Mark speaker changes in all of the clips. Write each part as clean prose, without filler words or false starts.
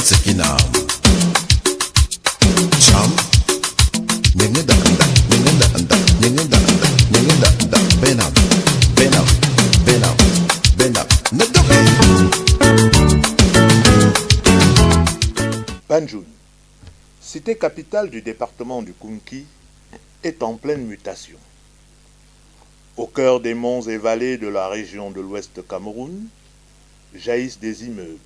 Speaker 1: sekinam cham nyengeda anda nyengeda anda nyengeda anda nyengeda anda benam benam benam benam nagabe.
Speaker 2: Banjul, cité capitale du département du Kounki, est en pleine mutation. Au cœur des monts et vallées de la région de l'Ouest Cameroun, jaillissent des immeubles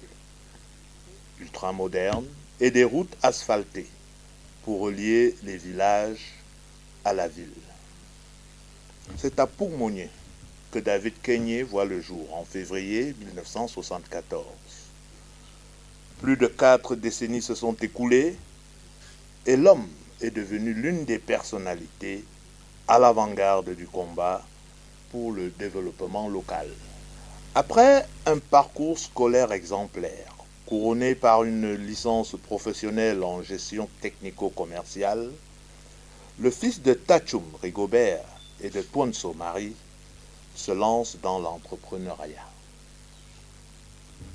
Speaker 2: ultramodernes et des routes asphaltées pour relier les villages à la ville. C'est à Pourmonnier que David Kenyé voit le jour en février 1974. Plus de 4 décennies se sont écoulées et l'homme est devenu l'une des personnalités à l'avant-garde du combat pour le développement local. Après un parcours scolaire exemplaire, couronné par une licence professionnelle en gestion technico-commerciale, le fils de Tachum Rigobert et de Ponso Marie se lance dans l'entrepreneuriat.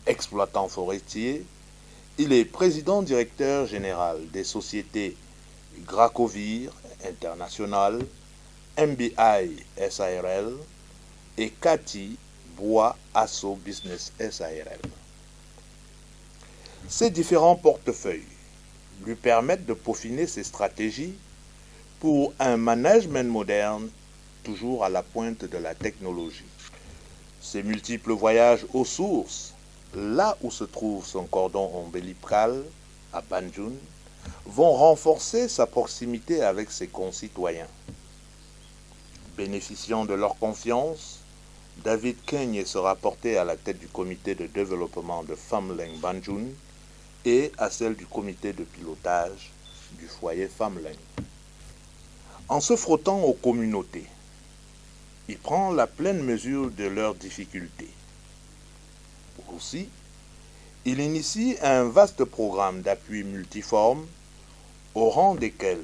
Speaker 2: Exploitant forestier, il est président-directeur général des sociétés Gracovir International, MBI SARL et Cathy Bois Asso Business SARL. Ces différents portefeuilles lui permettent de peaufiner ses stratégies pour un management moderne toujours à la pointe de la technologie. Ses multiples voyages aux sources, là où se trouve son cordon ombilical, à Banjul, vont renforcer sa proximité avec ses concitoyens. Bénéficiant de leur confiance, David Kenyé sera porté à la tête du comité de développement de Famleng Banjul et à celle du comité de pilotage du foyer Famleng. En se frottant aux communautés, il prend la pleine mesure de leurs difficultés. Aussi, il initie un vaste programme d'appui multiforme au rang desquels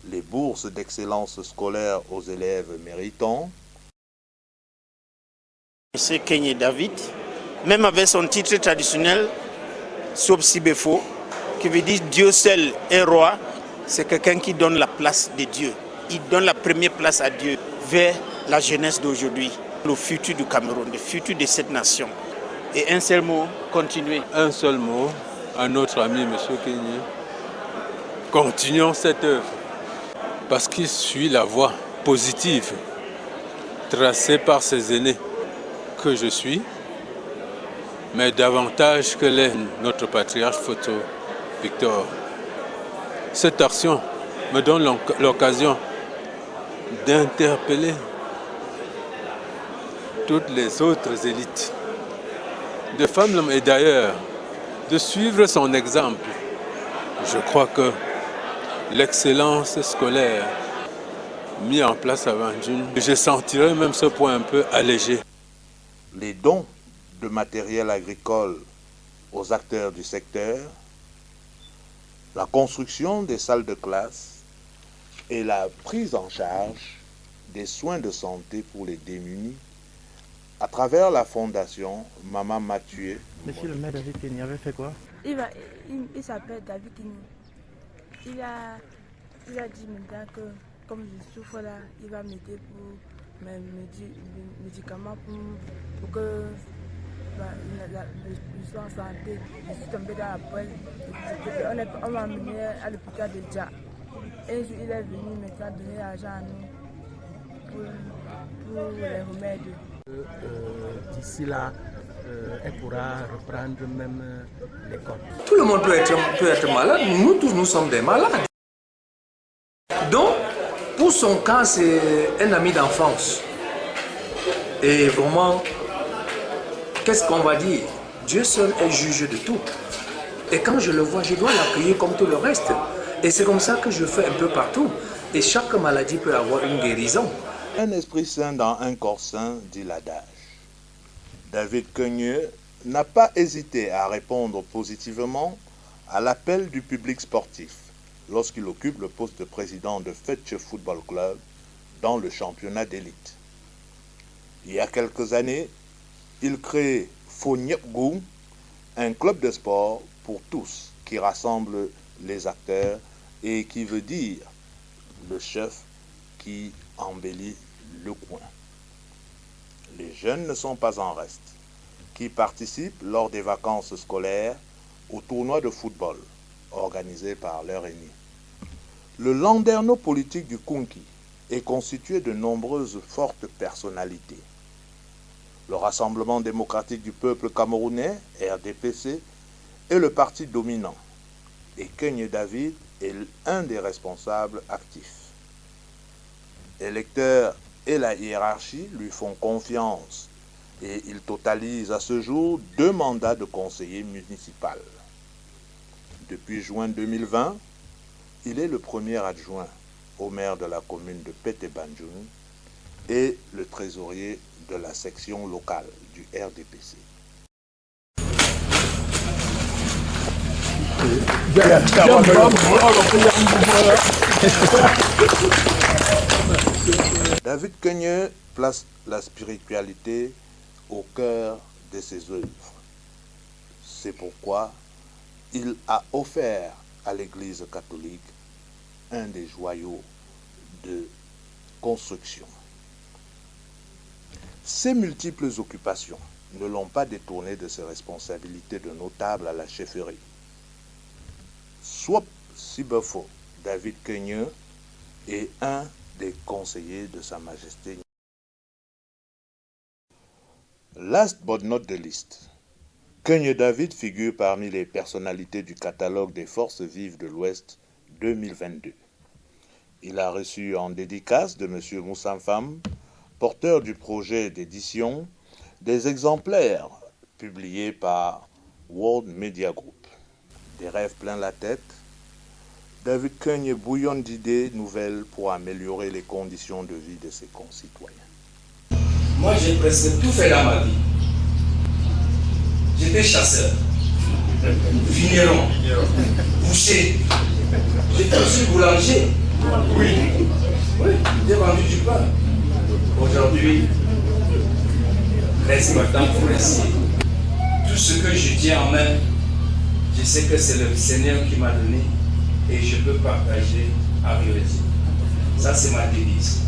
Speaker 2: les bourses d'excellence scolaire aux élèves méritants.
Speaker 3: C'est Kenyé David, même avec son titre traditionnel, Sobsibefo, qui veut dire Dieu seul est roi, c'est quelqu'un qui donne la place de Dieu. Il donne la première place à Dieu vers la jeunesse d'aujourd'hui, le futur du Cameroun, le futur de cette nation. Et un seul mot, continuer.
Speaker 4: Un seul mot à notre ami M. Kenyé. Continuons cette œuvre parce qu'il suit la voie positive tracée par ses aînés que je suis, mais davantage que l'est notre patriarche photo Victor. Cette action me donne l'occasion d'interpeller toutes les autres élites de femmes et d'ailleurs de suivre son exemple. Je crois que l'excellence scolaire mise en place à Banjul, je sentirais même ce point un peu allégé.
Speaker 2: Les dons de matériel agricole aux acteurs du secteur, la construction des salles de classe et la prise en charge des soins de santé pour les démunis à travers la fondation Maman Mathieu.
Speaker 5: Monsieur le maire David Kenyé avait fait quoi?
Speaker 6: Il s'appelle David Kenyé. Il a dit maintenant que comme je souffre là, il va m'aider pour mes médicaments pour que je sois en santé. Je suis tombée dans la poêle. On m'a amené à l'hôpital de Dja. Un jour, il est venu maintenant donner l'argent à nous pour les remèdes.
Speaker 5: D'ici là, elle pourra reprendre même l'école.
Speaker 7: Tout le monde peut être malade. Nous tous, nous sommes des malades. Donc, pour son cas, c'est un ami d'enfance. Et vraiment, qu'est-ce qu'on va dire? Dieu seul est juge de tout. Et quand je le vois, je dois l'accueillir comme tout le reste. Et c'est comme ça que je fais un peu partout. Et chaque maladie peut avoir une guérison.
Speaker 2: Un esprit sain dans un corps sain, dit l'adage. David Kenyé n'a pas hésité à répondre positivement à l'appel du public sportif lorsqu'il occupe le poste de président de Fetch Football Club dans le championnat d'élite. Il y a quelques années, il crée Fonyepgou, un club de sport pour tous qui rassemble les acteurs et qui veut dire le chef qui embellit le coin. Les jeunes ne sont pas en reste, qui participent lors des vacances scolaires au tournoi de football organisé par leur aîné. Le landerneau politique du Kunki est constitué de nombreuses fortes personnalités. Le Rassemblement démocratique du peuple camerounais, RDPC, est le parti dominant et Kenya David est un des responsables actifs. Les électeurs et la hiérarchie lui font confiance et il totalise à ce jour 2 mandats de conseiller municipal. Depuis juin 2020, il est le premier adjoint au maire de la commune de Pete-Banjoun et le trésorier de la section locale du RDPC. David Kenya place la spiritualité au cœur de ses œuvres. C'est pourquoi il a offert à l'Église catholique un des joyaux de construction. Ses multiples occupations ne l'ont pas détourné de ses responsabilités de notable à la chefferie. Swap Sibefo David Kenya est un des conseillers de Sa Majesté. Last but not the least, Kenya David figure parmi les personnalités du catalogue des Forces vives de l'Ouest 2022. Il a reçu en dédicace de M. Moussa Fam, porteur du projet d'édition, des exemplaires publiés par World Media Group. Des rêves plein la tête, David Kenya bouillonne d'idées nouvelles pour améliorer les conditions de vie de ses concitoyens.
Speaker 7: Moi, j'ai presque tout fait dans ma vie. J'étais chasseur, vigneron, boucher. J'étais aussi boulanger. Oui, j'ai vendu du pain. Aujourd'hui, reste maintenant pour essayer. Tout ce que je tiens en main, je sais que c'est le Seigneur qui m'a donné et je peux partager avec les autres. Ça, c'est ma devise.